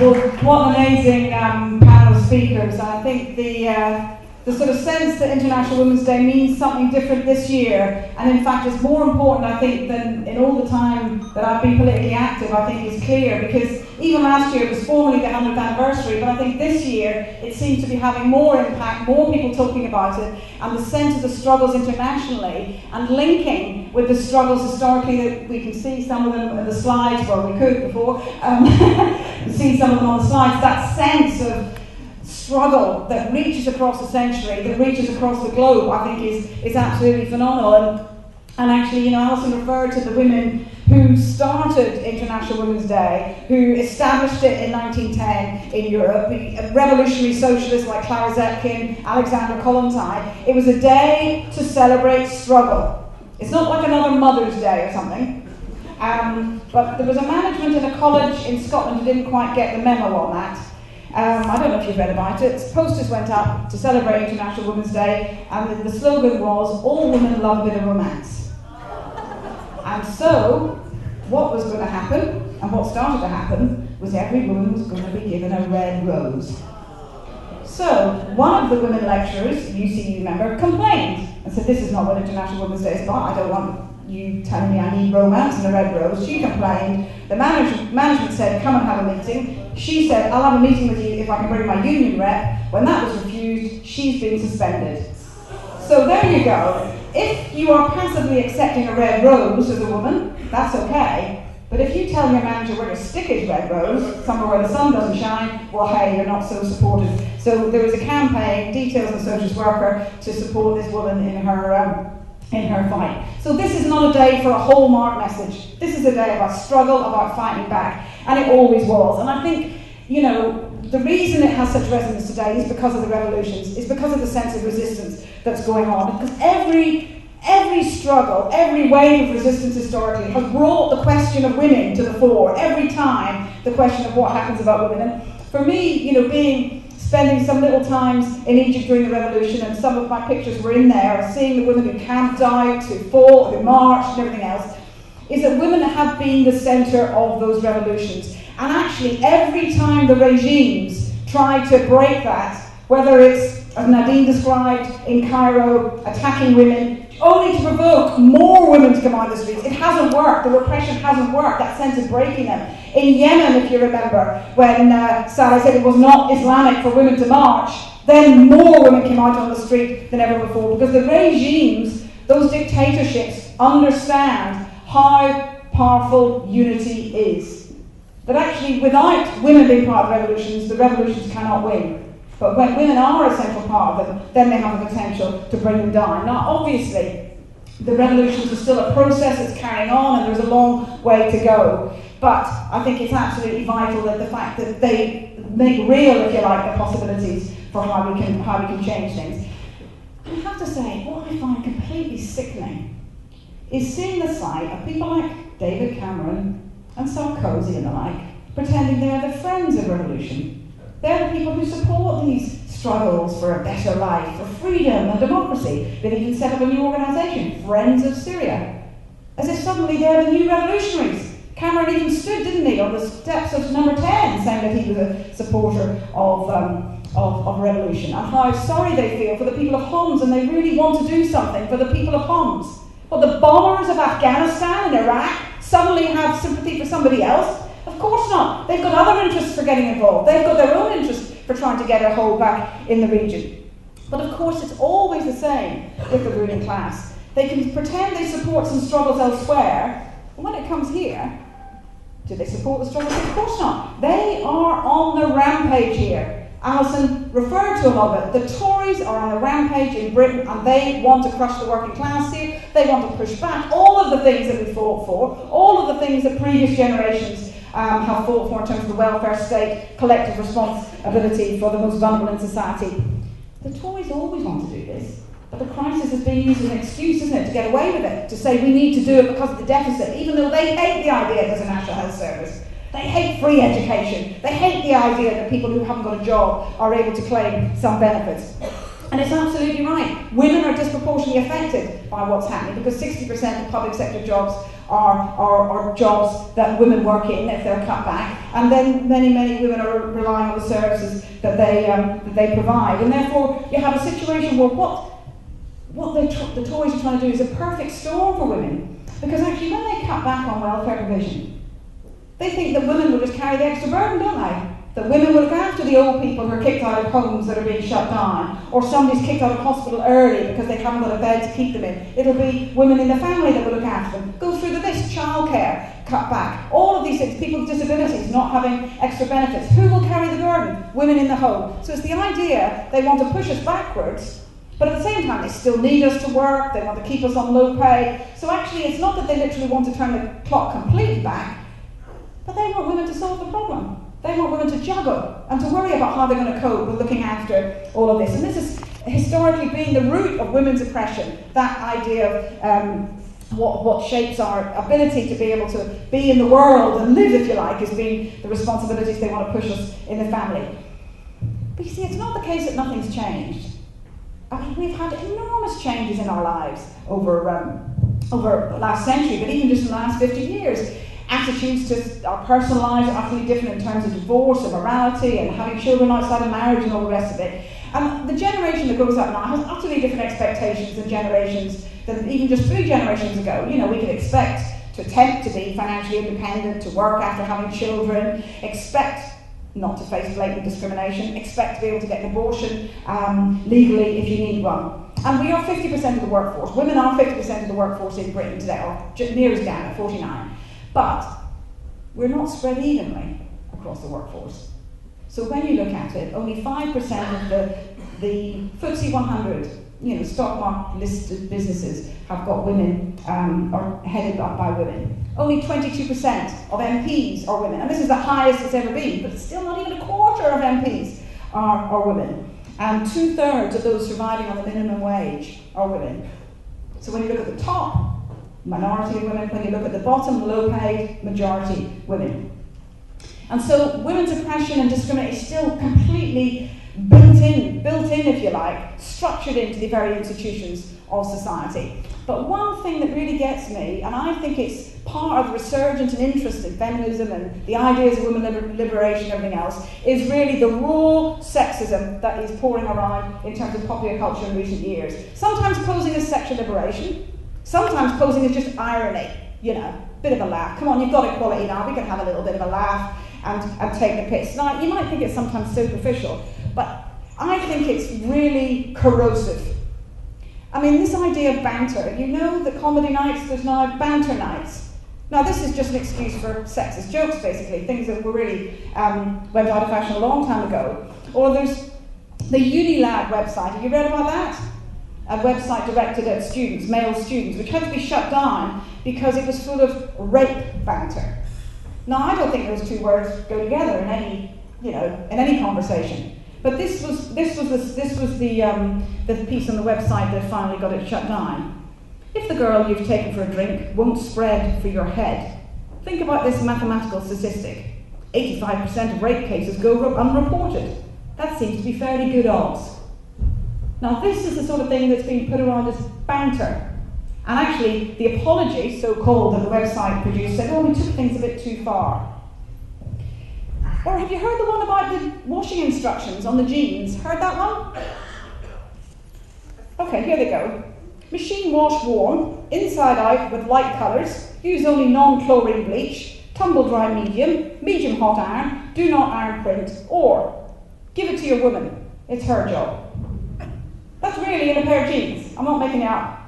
Well, what an amazing panel of speakers. I think the sort of sense that International Women's Day means something different this year, and in fact is more important, I think, than in all the time that I've been politically active, I think is clear, because even last year it was formally the 100th anniversary, but I think this year it seems to be having more impact, more people talking about it, and the sense of the struggles internationally, and linking with the struggles historically that we can see some of them in the slides, well, we could before, see some of them on the slides, that sense of struggle that reaches across a century, that reaches across the globe, I think is absolutely phenomenal. And actually, you know, Alison referred to the women who started International Women's Day, who established it in 1910 in Europe, revolutionary socialists like Clara Zetkin, Alexandra Kollontai. It was a day to celebrate struggle. It's not like another Mother's Day or something. But there was a management in a college in Scotland who didn't quite get the memo on that. I don't know if you've read about it. Posters went up to celebrate International Women's Day, and the slogan was, "All women love a bit of romance." And so, what was going to happen, and what started to happen, was every woman was going to be given a red rose. So, one of the women lecturers, UC member, complained and said, "This is not what International Women's Day is about. I don't want you telling me I need romance and a red rose." She complained. The management said, "Come and have a meeting." She said, "I'll have a meeting with you if I can bring my union rep." When that was refused, she's been suspended. So there you go. If you are passively accepting a red rose as a woman, that's okay. But if you tell your manager where to stick his red rose, somewhere where the sun doesn't shine, well, hey, you're not so supported. So there was a campaign, Details and Socialist Worker, to support this woman in her fight. So this is not a day for a hallmark message. This is a day about struggle, about fighting back, and it always was. And I think, you know, the reason it has such resonance today is because of the revolutions, is because of the sense of resistance that's going on. Because every struggle, every wave of resistance historically has brought the question of women to the fore. Every time, the question of what happens about women. And for me, you know, spending some little times in Egypt during the revolution, and some of my pictures were in there, seeing the women who camped out, who fought, who marched, and everything else, is that women have been the centre of those revolutions. And actually, every time the regimes try to break that, whether it's, as Nadine described, in Cairo, attacking women, only to provoke more women to come out of the streets. It hasn't worked. The repression hasn't worked, that sense of breaking them. In Yemen, if you remember, when Salah said it was not Islamic for women to march, then more women came out on the street than ever before, because the regimes, those dictatorships, understand how powerful unity is. That actually, without women being part of the revolutions cannot win. But when women are a central part of them, then they have the potential to bring them down. Now, obviously, the revolutions are still a process that's carrying on, and there's a long way to go. But I think it's absolutely vital that the fact that they make real, if you like, the possibilities for how we can change things. And I have to say, what I find completely sickening is seeing the sight of people like David Cameron and Sarkozy and the like, pretending they're the friends of revolution. They're the people who support these struggles for a better life, for freedom and democracy. They've even set up a new organisation, Friends of Syria. As if suddenly they're the new revolutionaries. Cameron even stood, didn't he, on the steps of number 10, saying that he was a supporter of revolution, and how sorry they feel for the people of Homs, and they really want to do something for the people of Homs. But the bombers of Afghanistan and Iraq suddenly have sympathy for somebody else? Of course not. They've got other interests for getting involved. They've got their own interests for trying to get a hold back in the region. But of course, it's always the same with the ruling class. They can pretend they support some struggles elsewhere, but when it comes here, do they support the struggles? Of course not. They are on the rampage here. Alison referred to a lot of it. The Tories are on a rampage in Britain, and they want to crush the working class here. They want to push back all of the things that we fought for, all of the things that previous generations have fought for in terms of the welfare state, collective responsibility for the most vulnerable in society. The Tories always want to do this, but the crisis has been used as an excuse, isn't it, to get away with it, to say we need to do it because of the deficit, even though they hate the idea there's a National Health Service. They hate free education. They hate the idea that people who haven't got a job are able to claim some benefits. And it's absolutely right. Women are disproportionately affected by what's happening, because 60% of public sector jobs are jobs that women work in if they're cut back, and then many women are relying on the services that they provide, and therefore you have a situation where what the Tories are trying to do is a perfect storm for women, because actually when they cut back on welfare provision, they think that women will just carry the extra burden, don't they? That women will look after the old people who are kicked out of homes that are being shut down, or somebody's kicked out of hospital early because they haven't got a bed to keep them in. It'll be women in the family that will look after them. Go through the list: childcare, cut back, all of these things, people with disabilities not having extra benefits. Who will carry the burden? Women in the home. So it's the idea they want to push us backwards, but at the same time they still need us to work, they want to keep us on low pay. So actually it's not that they literally want to turn the clock completely back, but they want women to solve the problem. They want women to juggle and to worry about how they're going to cope with looking after all of this. And this has historically been the root of women's oppression, that idea of what shapes our ability to be able to be in the world and live, if you like, as being the responsibilities they want to push us in the family. But you see, it's not the case that nothing's changed. I mean, we've had enormous changes in our lives over the last century, but even just in the last 50 years. Attitudes to our personal lives are utterly different in terms of divorce and morality and having children outside of marriage and all the rest of it. And the generation that grows up now has utterly different expectations than generations than even just 3 generations ago. You know, we can expect to attempt to be financially independent, to work after having children, expect not to face blatant discrimination, expect to be able to get an abortion legally if you need one. And we are 50% of the workforce. Women are 50% of the workforce in Britain today, or nearest down at 49. But we're not spread evenly across the workforce. So when you look at it, only 5% of the FTSE 100, stock market listed businesses have got women, are headed up by women. Only 22% of MPs are women, and this is the highest it's ever been, but it's still not even a quarter of MPs are women. And 2/3 of those surviving on the minimum wage are women. So when you look at the top, minority of women. When you look at the bottom, low paid, majority women. And so women's oppression and discrimination is still completely built in, if you like, structured into the very institutions of society. But one thing that really gets me, and I think it's part of the resurgence and interest in feminism and the ideas of women liberation and everything else, is really the raw sexism that is pouring around in terms of popular culture in recent years. Sometimes posing as sexual liberation, sometimes posing as just irony, bit of a laugh. Come on, you've got equality now, we can have a little bit of a laugh and take the piss. Now, you might think it's sometimes superficial, but I think it's really corrosive. I mean, this idea of banter, that comedy nights, there's now banter nights. Now, this is just an excuse for sexist jokes, basically, things that were really went out of fashion a long time ago. Or there's the Unilad website. Have you read about that? A website directed at students, male students, which had to be shut down because it was full of rape banter. Now, I don't think those two words go together in any conversation. But this was the piece on the website that finally got it shut down. If the girl you've taken for a drink won't spread for your head, think about this mathematical statistic. 85% of rape cases go unreported. That seems to be fairly good odds. Now, this is the sort of thing that's being put around as banter. And actually, the apology, so-called, that the website produced said, we took things a bit too far. Or have you heard the one about the washing instructions on the jeans? Heard that one? Okay, here they go. Machine wash warm, inside out with light colours, use only non-chlorine bleach, tumble dry medium hot iron, do not iron print, or give it to your woman, it's her job. That's really in a pair of jeans, I'm not making it up.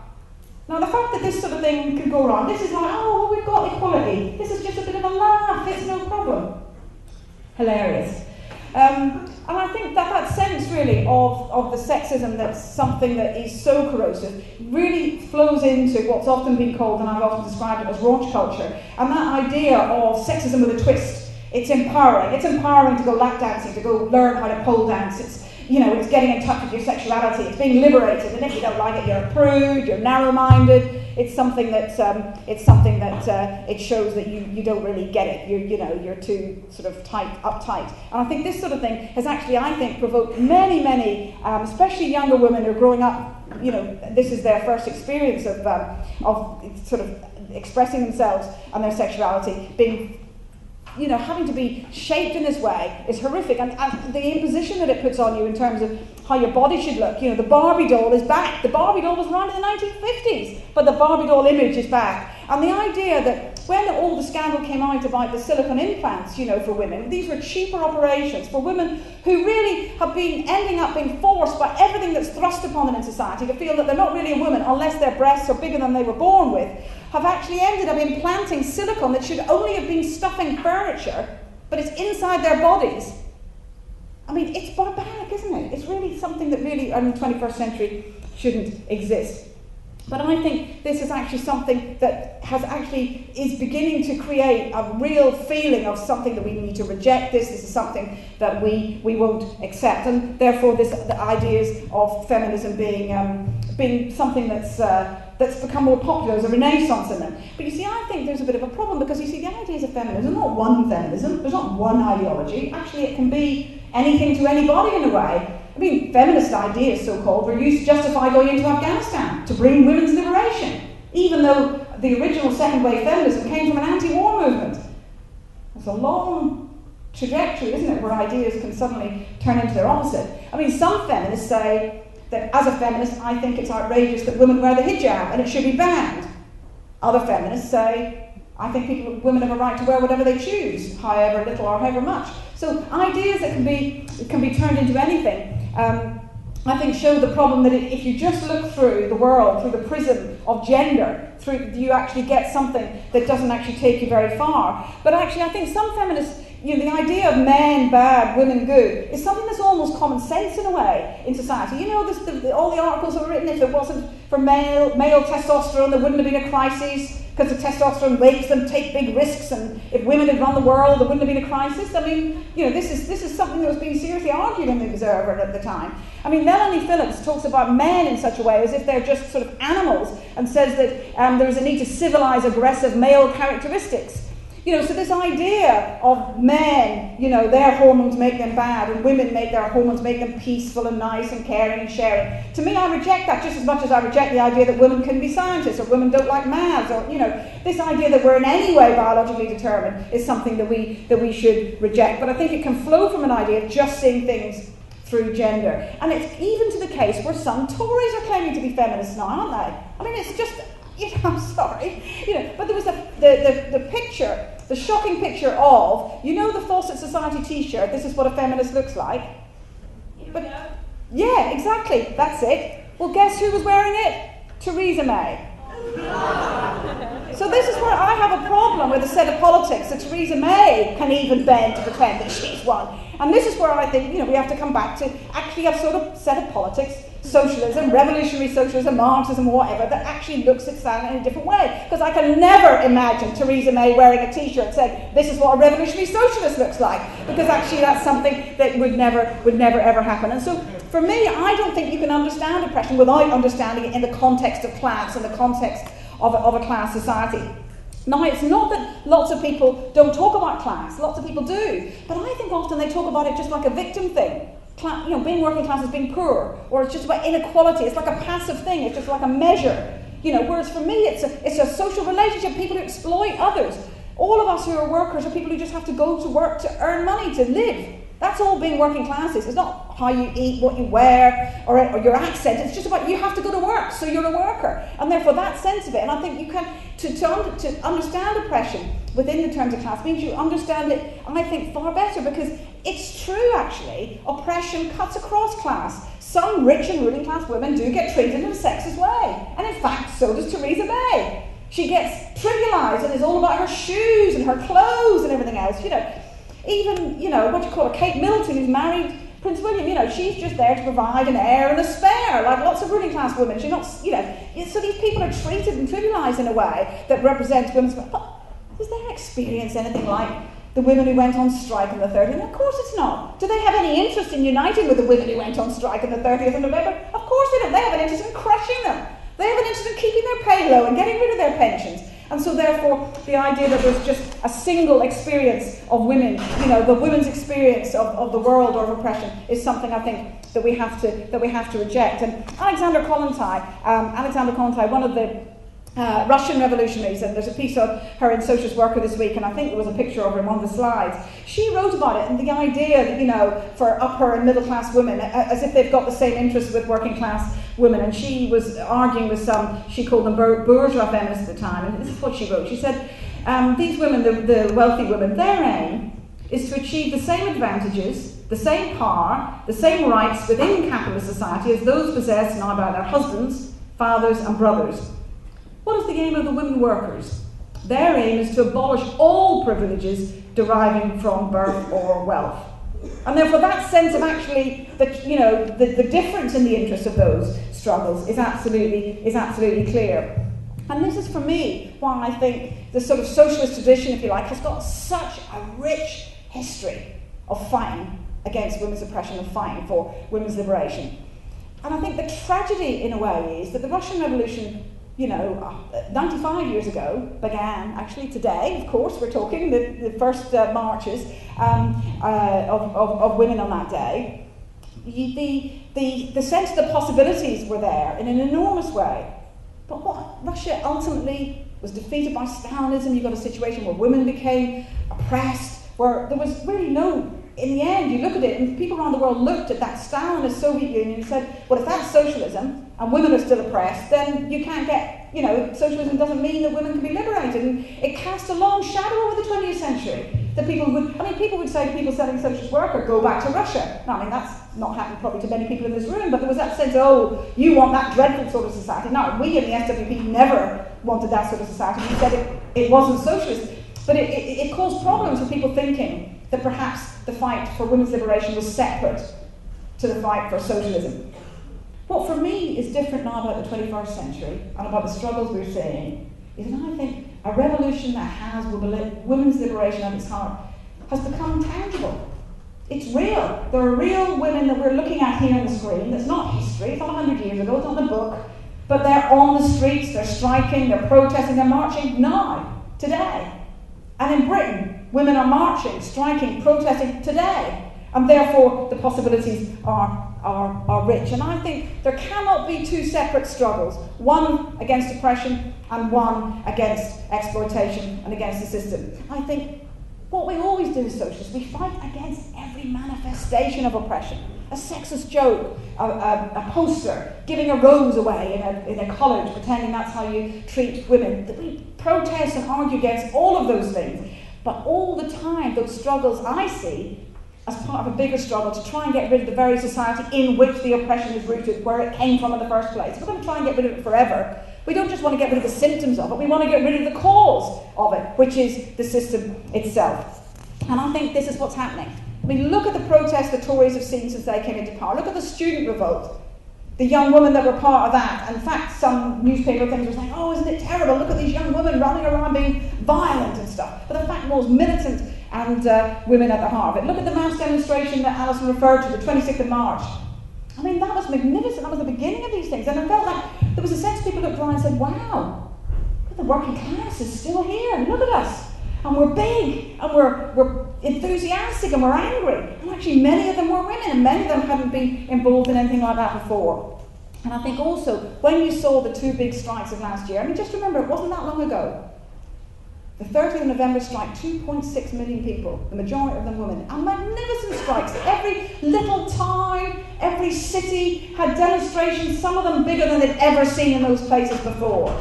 Now, the fact that this sort of thing can go wrong, this is like, we've got equality, this is just a bit of a laugh, it's no problem. Hilarious. And I think that sense really of the sexism that's something that is so corrosive really flows into what's often been called, and I've often described it as raunch culture, and that idea of sexism with a twist. It's empowering. It's empowering to go lap dancing, to go learn how to pole dance. It's getting in touch with your sexuality. It's being liberated, and if you don't like it, you're a prude, you're narrow-minded. it's something that it shows that you don't really get it. You're too sort of uptight. And I think this sort of thing has actually, I think, provoked many, especially younger women who are growing up. This is their first experience of sort of expressing themselves and their sexuality, being, having to be shaped in this way is horrific, and the imposition that it puts on you in terms of how your body should look. The Barbie doll is back. The Barbie doll was around in the 1950s, but the Barbie doll image is back. And the idea that when all the scandal came out about the silicone implants, for women, these were cheaper operations for women who really have been ending up being forced by everything that's thrust upon them in society to feel that they're not really a woman unless their breasts are bigger than they were born with, have actually ended up implanting silicone that should only have been stuffing furniture, but it's inside their bodies. I mean, it's barbaric, isn't it? It's really something that really, in the 21st century, shouldn't exist. But I think this is actually something that is beginning to create a real feeling of something that we need to reject. This is something that we won't accept, and therefore the ideas of feminism being something that's become more popular. There's a renaissance in them. But you see, I think there's a bit of a problem, because you see, the ideas of feminism, not one feminism, there's not one ideology. Actually, it can be anything to anybody in a way. I mean, feminist ideas, so-called, were used to justify going into Afghanistan, to bring women's liberation, even though the original second-wave feminism came from an anti-war movement. It's a long trajectory, isn't it, where ideas can suddenly turn into their opposite. I mean, some feminists say that, as a feminist, I think it's outrageous that women wear the hijab and it should be banned. Other feminists say, I think women have a right to wear whatever they choose, however little or however much. So ideas that can be turned into anything, I think show the problem that if you just look through the world through the prism of gender, you actually get something that doesn't actually take you very far. But actually, I think some feminists, the idea of men bad, women good, is something that's almost common sense in a way in society. All the articles that were written, if it wasn't for male testosterone, there wouldn't have been a crisis, because the testosterone makes them take big risks, and if women had run the world, there wouldn't have been a crisis. I mean, this is something that was being seriously argued in the Observer at the time. I mean, Melanie Phillips talks about men in such a way as if they're just sort of animals, and says that there's a need to civilize aggressive male characteristics. So this idea of men, their hormones make them bad, and women their hormones make them peaceful and nice and caring and sharing. To me, I reject that just as much as I reject the idea that women can be scientists, or women don't like maths, or, this idea that we're in any way biologically determined is something that we should reject. But I think it can flow from an idea of just seeing things through gender. And it's even to the case where some Tories are claiming to be feminists now, aren't they? I mean, it's just... I'm sorry, but there was the picture, the shocking picture of, the Fawcett Society t-shirt, this is what a feminist looks like. But, yeah, exactly, that's it. Well, guess who was wearing it? Theresa May. So this is where I have a problem with a set of politics that Theresa May can even bend to pretend that she's one. And this is where I think, we have to come back to actually a sort of set of politics, socialism, revolutionary socialism, Marxism, whatever, that actually looks at that in a different way. Because I can never imagine Theresa May wearing a t-shirt saying, this is what a revolutionary socialist looks like. Because actually that's something that would never ever happen. And so for me, I don't think you can understand oppression without understanding it in the context of class, in the context of a class society. Now, it's not that lots of people don't talk about class, lots of people do, but I think often they talk about it just like a victim thing. Being working class is being poor, or it's just about inequality, it's like a passive thing, it's just like a measure. Whereas for me, it's a social relationship, people who exploit others. All of us who are workers are people who just have to go to work to earn money, to live. That's all being working class is. It's not how you eat, what you wear, or your accent. It's just about you have to go to work, so you're a worker. And therefore that sense of it, and I think you can, to understand oppression within the terms of class means you understand it, I think, far better, because it's true, actually, oppression cuts across class. Some rich and ruling class women do get treated in a sexist way. And in fact, so does Theresa May. She gets trivialised and it's all about her shoes and her clothes and everything else, Even, Kate Middleton, who's married Prince William, she's just there to provide an heir and a spare, like lots of ruling class women. She's not, so these people are treated and trivialised in a way that represents women's... But is their experience anything like the women who went on strike on the 30th? Of course it's not. Do they have any interest in uniting with the women who went on strike on the 30th of November? Of course they don't. They have an interest in crushing them. They have an interest in keeping their pay low and getting rid of their pensions. And so therefore, the idea that there's just a single experience of women, you know, the women's experience of the world or of oppression is something I think that we have to reject. And Alexander Kollontai, one of the Russian revolutionaries, and there's a piece of her in Socialist Worker this week, and I think there was a picture of her in one of the slides. She wrote about it, and the idea that, you know, for upper and middle class women, as if they've got the same interests with working class women, and she was arguing with some, she called them bourgeois feminists at the time, and this is what she wrote. She said, these women, the wealthy women, their aim is to achieve the same advantages, the same power, the same rights within capitalist society as those possessed now by their husbands, fathers and brothers. What is the aim of the women workers? Their aim is to abolish all privileges deriving from birth or wealth. And therefore that sense of actually, the difference in the interests of those struggles is absolutely clear. And this is for me why I think the sort of socialist tradition, if you like, has got such a rich history of fighting against women's oppression and fighting for women's liberation. And I think the tragedy in a way is that the Russian Revolution, 95 years ago, began actually today, of course, we're talking the first marches of women on that day. The sense of the possibilities were there in an enormous way. But what Russia ultimately was defeated by Stalinism. You got a situation where women became oppressed, where there was really no, in the end, you look at it, and people around the world looked at that Stalinist Soviet Union and said, well, if that's socialism, and women are still oppressed, then you can't get, socialism doesn't mean that women can be liberated. And it cast a long shadow over the 20th century. That people would say to people selling Socialist Worker, go back to Russia. Now, that's not happened probably to many people in this room, but there was that sense, oh, you want that dreadful sort of society. No, we in the SWP never wanted that sort of society. We said it wasn't socialist. But it caused problems with people thinking that perhaps the fight for women's liberation was separate to the fight for socialism. What for me is different now about the 21st century and about the struggles we're seeing is that I think a revolution that has women's liberation at its heart has become tangible. It's real. There are real women that we're looking at here on the screen. It's not history, it's not 100 years ago, it's not in the book, but they're on the streets, they're striking, they're protesting, they're marching now, today. And in Britain, women are marching, striking, protesting today. And therefore, the possibilities are rich. And I think there cannot be two separate struggles, one against oppression and one against exploitation and against the system. I think what we always do as socialists, we fight against every manifestation of oppression. A sexist joke, a poster, giving a rose away in a college, pretending that's how you treat women. We protest and argue against all of those things. But all the time, those struggles I see as part of a bigger struggle to try and get rid of the very society in which the oppression is rooted, where it came from in the first place. We're going to try and get rid of it forever. We don't just want to get rid of the symptoms of it, we want to get rid of the cause of it, which is the system itself. And I think this is what's happening. I mean, look at the protests the Tories have seen since they came into power. Look at the student revolt. The young women that were part of that. And in fact, some newspaper things were saying, oh, isn't it terrible? Look at these young women running around being violent and stuff. But the fact was militant and women at the heart of it. Look at the mass demonstration that Alison referred to, the 26th of March. I mean, that was magnificent. That was the beginning of these things. And I felt like there was a sense people looked around and said, wow, the working class is still here. And look at us. And we're big, and we're enthusiastic, and we're angry. And actually many of them were women, and many of them hadn't been involved in anything like that before. And I think also, when you saw the two big strikes of last year, I mean, just remember, it wasn't that long ago. The 30th of November strike, 2.6 million people, the majority of them women, and magnificent strikes. Every little town, every city had demonstrations, some of them bigger than they'd ever seen in those places before.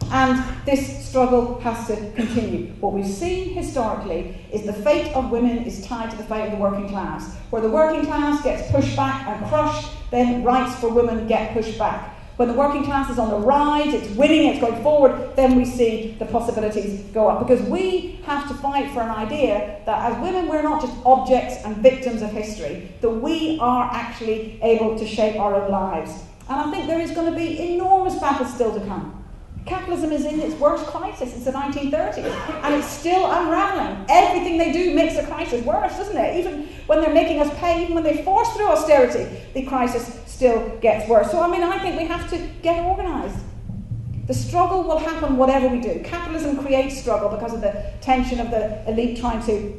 And this struggle has to continue. What we've seen historically is the fate of women is tied to the fate of the working class. Where the working class gets pushed back and crushed, then rights for women get pushed back. When the working class is on the rise, it's winning, it's going forward, then we see the possibilities go up. Because we have to fight for an idea that as women, we're not just objects and victims of history, that we are actually able to shape our own lives. And I think there is going to be enormous battles still to come. Capitalism is in its worst crisis since the 1930s, and it's still unraveling. Everything they do makes the crisis worse, doesn't it? Even when they're making us pay, even when they force through austerity, the crisis still gets worse. So, I mean, I think we have to get organised. The struggle will happen whatever we do. Capitalism creates struggle because of the tension of the elite trying to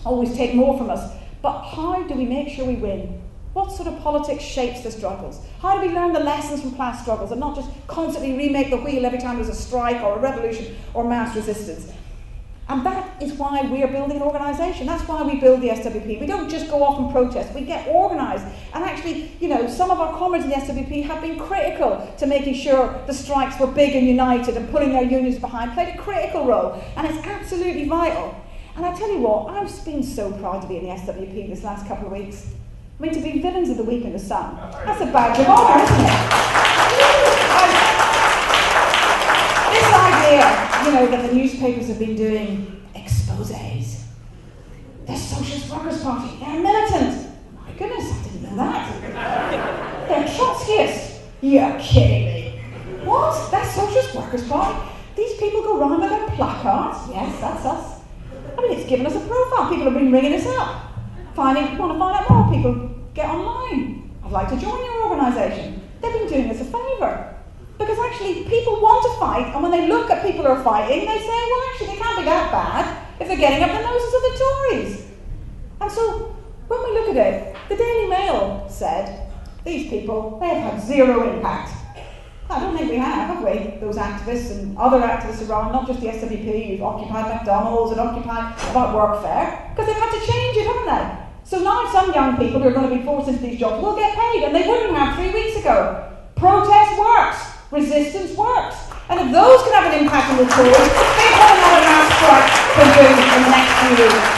always take more from us. But how do we make sure we win? What sort of politics shapes the struggles? How do we learn the lessons from past struggles and not just constantly remake the wheel every time there's a strike or a revolution or mass resistance? And that is why we are building an organisation. That's why we build the SWP. We don't just go off and protest. We get organised. And actually, you know, some of our comrades in the SWP have been critical to making sure the strikes were big and united and pulling their unions behind, played a critical role. And it's absolutely vital. And I tell you what, I've been so proud to be in the SWP this last couple of weeks. I mean, to be villains of the week in the Sun, that's a badge of honour, isn't it? This idea, you know, that the newspapers have been doing exposés. The Socialist Workers' Party, they're militant. My goodness, I didn't know that. They're Trotskyists. You're kidding me. What? That's Socialist Workers' Party? These people go round with their placards. Yes, that's us. I mean, it's given us a profile. People have been ringing us up. Want to find out more, people get online. I'd like to join your organisation. They've been doing us a favour. Because actually people want to fight, and when they look at people who are fighting, they say, well actually they can't be that bad if they're getting up the noses of the Tories. And so when we look at it, the Daily Mail said, these people, they have had zero impact. I don't think we have we? Those activists and other activists around, not just the SWP, who've occupied McDonald's and occupied about workfare, because they've had to change it, haven't they? So now some young people who are going to be forced into these jobs will get paid, and they wouldn't have 3 weeks ago. Protest works. Resistance works. And if those can have an impact on the Tories, think what another mass strike can do in the next few weeks.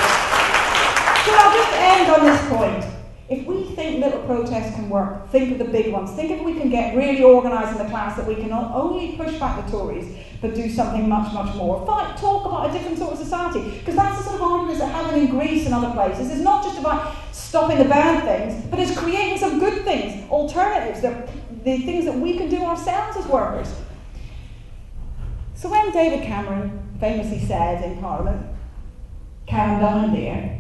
So I'll just end on this point. If we think little protests can work, think of the big ones. Think if we can get really organised in the class that we can not only push back the Tories, but do something much, much more. Fight, talk about a different sort of society. Because that's the sort of arguments that happen in Greece and other places. It's not just about stopping the bad things, but it's creating some good things, alternatives, the things that we can do ourselves as workers. So when David Cameron famously said in Parliament, "Calm down, dear,"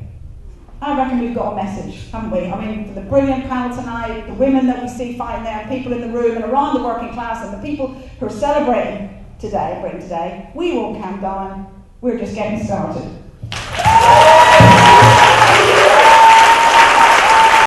I reckon we've got a message, haven't we? I mean, for the brilliant panel tonight, the women that we see fighting there, people in the room and around the working class, and the people who are celebrating today, Britain today, we won't calm down. We're just getting started.